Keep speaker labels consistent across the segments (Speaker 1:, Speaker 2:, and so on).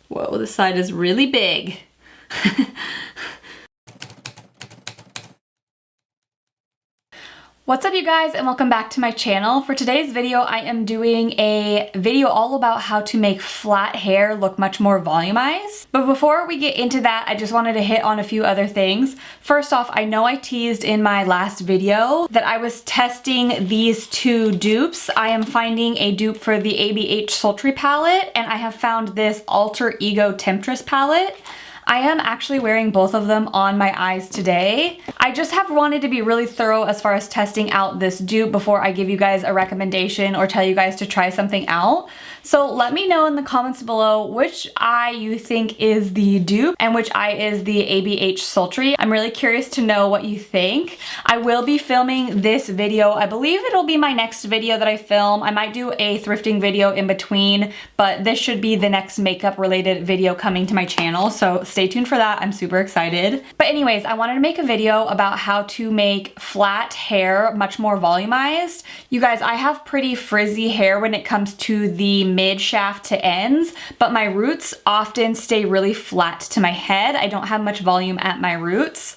Speaker 1: Whoa, this side is really big. What's up you guys, and welcome back to my channel. For today's video, I am doing a video all about how to make flat hair look much more volumized. But before we get into that, I just wanted to hit on a few other things. First off, I know I teased in my last video that I was testing these two dupes. I am finding a dupe for the ABH Sultry palette, and I have found this Alter Ego Temptress palette. I am actually wearing both of them on my eyes today. I just have wanted to be really thorough as far as testing out this dupe before I give you guys a recommendation or tell you guys to try something out. So let me know in the comments below which eye you think is the dupe and which eye is the ABH Sultry. I'm really curious to know what you think. I will be filming this video. I believe it'll be my next video that I film. I might do a thrifting video in between, but this should be the next makeup related video coming to my channel. So stay tuned for that. I'm super excited. But anyways, I wanted to make a video about how to make flat hair much more volumized. You guys, I have pretty frizzy hair when it comes to the mid shaft to ends, but my roots often stay really flat to my head. I don't have much volume at my roots.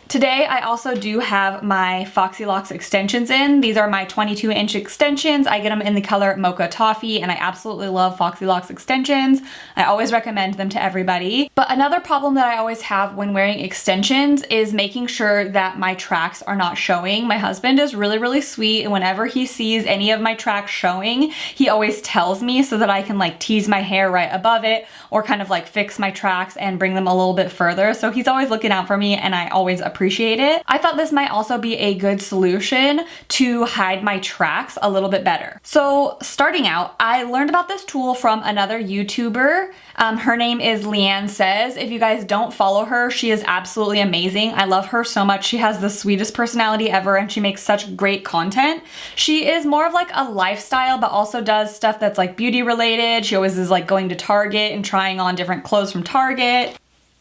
Speaker 1: Today, I also do have my Foxy Locks extensions in. These are my 22-inch extensions. I get them in the color Mocha Toffee, and I absolutely love Foxy Locks extensions. I always recommend them to everybody. But another problem that I always have when wearing extensions is making sure that my tracks are not showing. My husband is really, really sweet, and whenever he sees any of my tracks showing, he always tells me so that I can like tease my hair right above it or kind of like fix my tracks and bring them a little bit further. So he's always looking out for me, and I always appreciate it. I thought this might also be a good solution to hide my tracks a little bit better. So starting out, I learned about this tool from another YouTuber. Her name is Leighannes Says. If you guys don't follow her, she is absolutely amazing. I love her so much. She has the sweetest personality ever, and she makes such great content. She is more of like a lifestyle, but also does stuff that's like beauty related. She always is like going to Target and trying on different clothes from Target.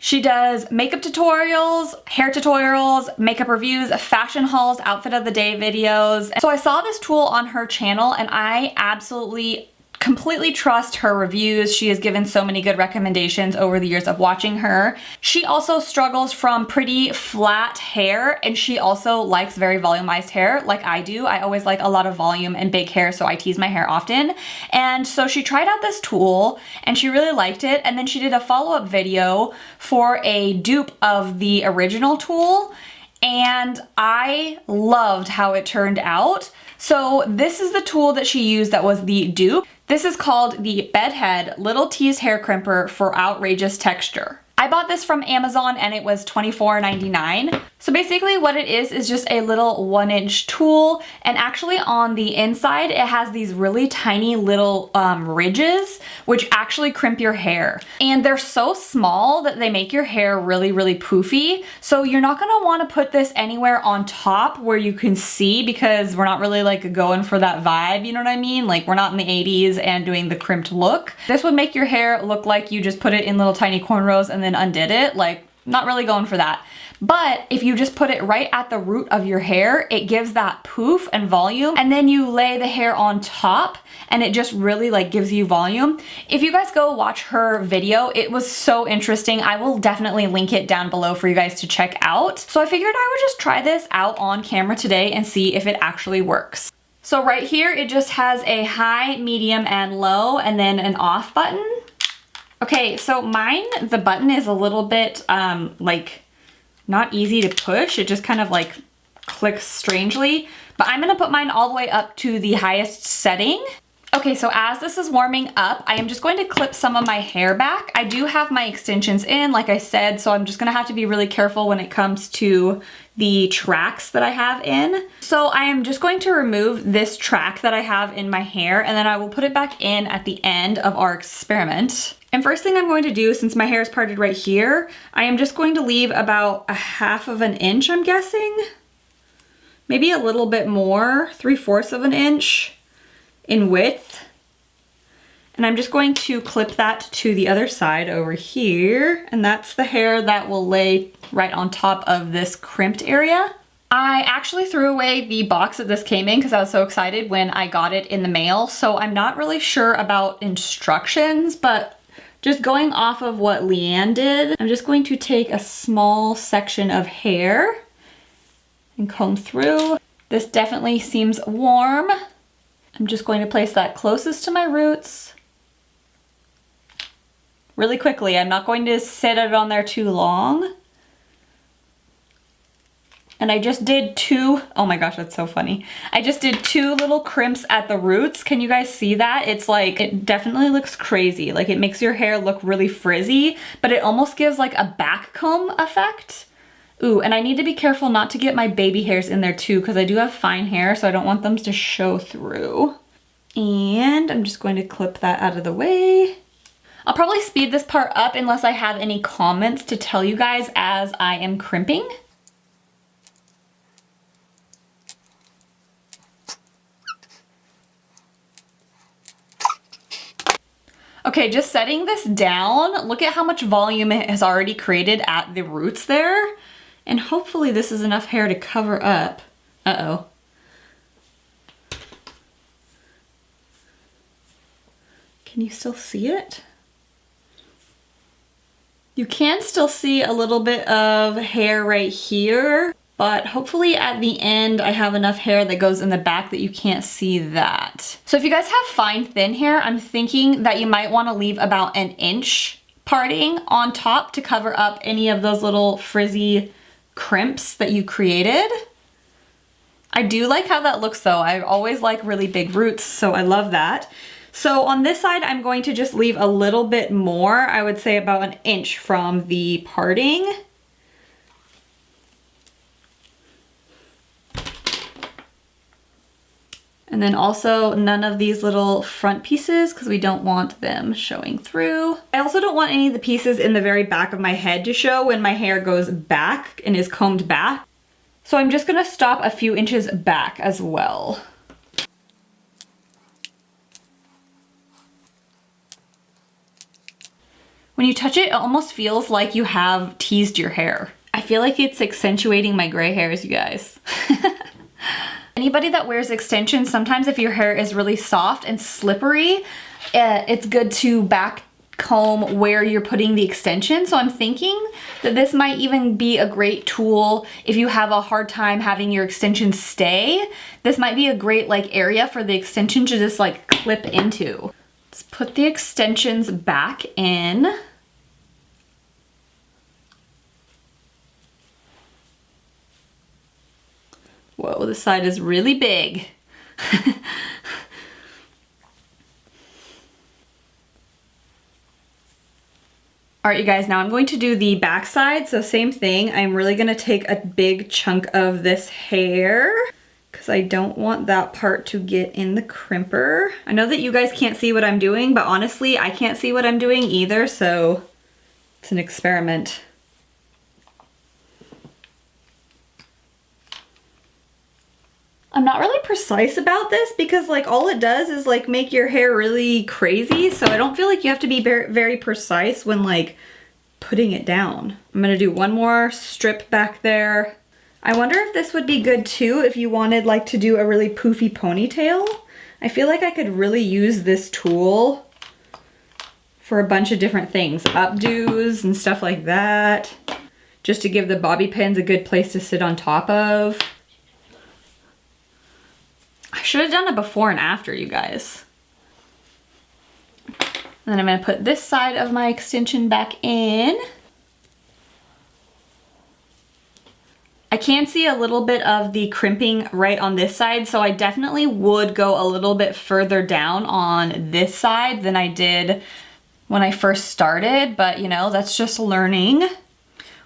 Speaker 1: She does makeup tutorials, hair tutorials, makeup reviews, fashion hauls, outfit of the day videos. So I saw this tool on her channel, and I absolutely completely trust her reviews. She has given so many good recommendations over the years of watching her. She also struggles from pretty flat hair, and she also likes very volumized hair like I do. I always like a lot of volume and big hair, so I tease my hair often. And so she tried out this tool and she really liked it, and then she did a follow-up video for a dupe of the original tool, and I loved how it turned out. So this is the tool that she used that was the dupe. This is called the Bedhead Little Tease Hair Crimper for Outrageous Texture. I bought this from Amazon and it was $24.99. So basically what it is just a little 1-inch tool, and actually on the inside it has these really tiny little ridges which actually crimp your hair. And they're so small that they make your hair really, really poofy. So you're not gonna wanna put this anywhere on top where you can see, because we're not really like going for that vibe, you know what I mean? Like we're not in the 80s and doing the crimped look. This would make your hair look like you just put it in little tiny cornrows and then undid it. Like, not really going for that. But if you just put it right at the root of your hair, it gives that poof and volume, and then you lay the hair on top and it just really like gives you volume. If you guys go watch her video, it was so interesting. I will definitely link it down below for you guys to check out. So I figured I would just try this out on camera today and see if it actually works. So right here, it just has a high, medium, and low, and then an off button. Okay, so mine, the button is a little bit like not easy to push. It just kind of like clicks strangely, but I'm gonna put mine all the way up to the highest setting. Okay, so as this is warming up, I am just going to clip some of my hair back. I do have my extensions in, like I said, so I'm just gonna have to be really careful when it comes to the tracks that I have in. So I am just going to remove this track that I have in my hair, and then I will put it back in at the end of our experiment. And first thing I'm going to do, since my hair is parted right here, I am just going to leave about a 1/2 of an inch, I'm guessing. Maybe a little bit more, 3/4 of an inch in width. And I'm just going to clip that to the other side over here. And that's the hair that will lay right on top of this crimped area. I actually threw away the box that this came in because I was so excited when I got it in the mail. So I'm not really sure about instructions, but Just going off of what Leanne did, I'm just going to take a small section of hair and comb through. This definitely seems warm. I'm just going to place that closest to my roots. Really quickly, I'm not going to sit it on there too long. And I just did oh my gosh, that's so funny. I just did 2 little crimps at the roots. Can you guys see that? It's like, it definitely looks crazy. Like it makes your hair look really frizzy, but it almost gives like a back comb effect. Ooh, and I need to be careful not to get my baby hairs in there too, because I do have fine hair, so I don't want them to show through. And I'm just going to clip that out of the way. I'll probably speed this part up unless I have any comments to tell you guys as I am crimping. Okay, just setting this down, look at how much volume it has already created at the roots there. And hopefully this is enough hair to cover up. Uh-oh. Can you still see it? You can still see a little bit of hair right here, but hopefully at the end I have enough hair that goes in the back that you can't see that. So if you guys have fine thin hair, I'm thinking that you might want to leave about 1 inch parting on top to cover up any of those little frizzy crimps that you created. I do like how that looks though. I always like really big roots, so I love that. So on this side, I'm going to just leave a little bit more. I would say about 1 inch from the parting. And then also none of these little front pieces because we don't want them showing through. I also don't want any of the pieces in the very back of my head to show when my hair goes back and is combed back. So I'm just gonna stop a few inches back as well. When you touch it, it almost feels like you have teased your hair. I feel like it's accentuating my gray hairs, you guys. Anybody that wears extensions, sometimes if your hair is really soft and slippery, it's good to back comb where you're putting the extension. So I'm thinking that this might even be a great tool if you have a hard time having your extensions stay. This might be a great like area for the extension to just like clip into. Let's put the extensions back in. Whoa, this side is really big. All right, you guys, now I'm going to do the back side. So same thing, I'm really gonna take a big chunk of this hair because I don't want that part to get in the crimper. I know that you guys can't see what I'm doing, but honestly, I can't see what I'm doing either, so it's an experiment. I'm not really precise about this because like all it does is like make your hair really crazy. So I don't feel like you have to be very precise when like putting it down. I'm gonna do one more strip back there. I wonder if this would be good too if you wanted like to do a really poofy ponytail. I feel like I could really use this tool for a bunch of different things. Updos and stuff like that. Just to give the bobby pins a good place to sit on top of. I should have done a before and after, you guys. Then I'm gonna put this side of my extension back in. I can see a little bit of the crimping right on this side, so I definitely would go a little bit further down on this side than I did when I first started, but you know, that's just learning.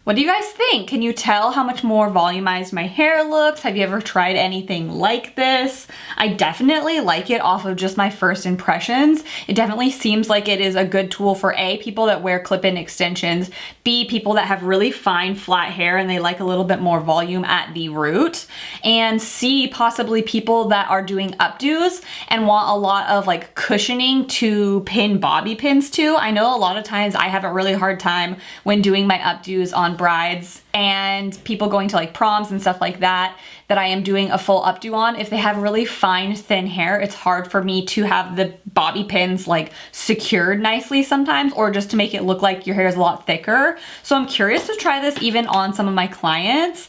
Speaker 1: What do you guys think? Can you tell how much more volumized my hair looks? Have you ever tried anything like this? I definitely like it off of just my first impressions. It definitely seems like it is a good tool for A, people that wear clip-in extensions, B, people that have really fine flat hair and they like a little bit more volume at the root, and C, possibly people that are doing updos and want a lot of like cushioning to pin bobby pins to. I know a lot of times I have a really hard time when doing my updos on on brides and people going to like proms and stuff like that I am doing a full updo on. If they have really fine, thin hair, it's hard for me to have the bobby pins like secured nicely sometimes, or just to make it look like your hair is a lot thicker. So I'm curious to try this even on some of my clients.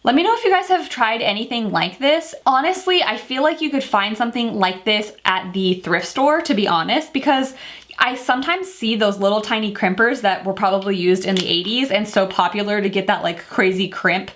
Speaker 1: Let me know if you guys have tried anything like this. Honestly, I feel like you could find something like this at the thrift store, to be honest, because I sometimes see those little tiny crimpers that were probably used in the 80s and so popular to get that like crazy crimp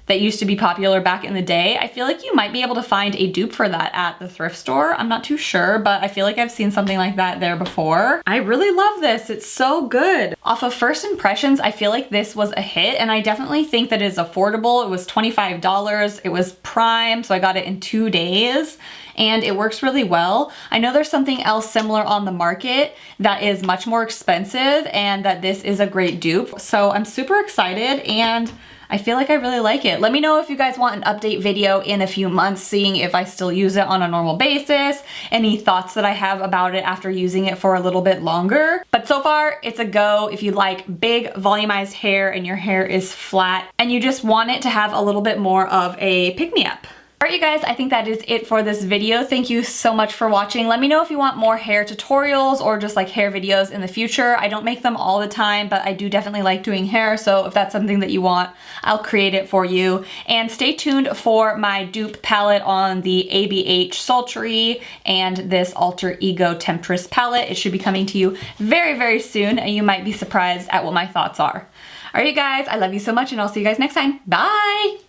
Speaker 1: that used to be popular back in the day. I feel like you might be able to find a dupe for that at the thrift store. I'm not too sure, but I feel like I've seen something like that there before. I really love this. It's so good. Off of first impressions, I feel like this was a hit, and I definitely think that it's affordable. It was $25. It was Prime, so I got it in 2 days. And it works really well. I know there's something else similar on the market that is much more expensive and that this is a great dupe. So I'm super excited and I feel like I really like it. Let me know if you guys want an update video in a few months, seeing if I still use it on a normal basis, any thoughts that I have about it after using it for a little bit longer. But so far, it's a go if you like big volumized hair and your hair is flat and you just want it to have a little bit more of a pick-me-up. Alright you guys, I think that is it for this video. Thank you so much for watching. Let me know if you want more hair tutorials or just like hair videos in the future. I don't make them all the time, but I do definitely like doing hair, so if that's something that you want, I'll create it for you. And stay tuned for my dupe palette on the ABH Sultry and this Alter Ego Temptress palette. It should be coming to you very, very soon, and you might be surprised at what my thoughts are. Alright you guys, I love you so much, and I'll see you guys next time. Bye!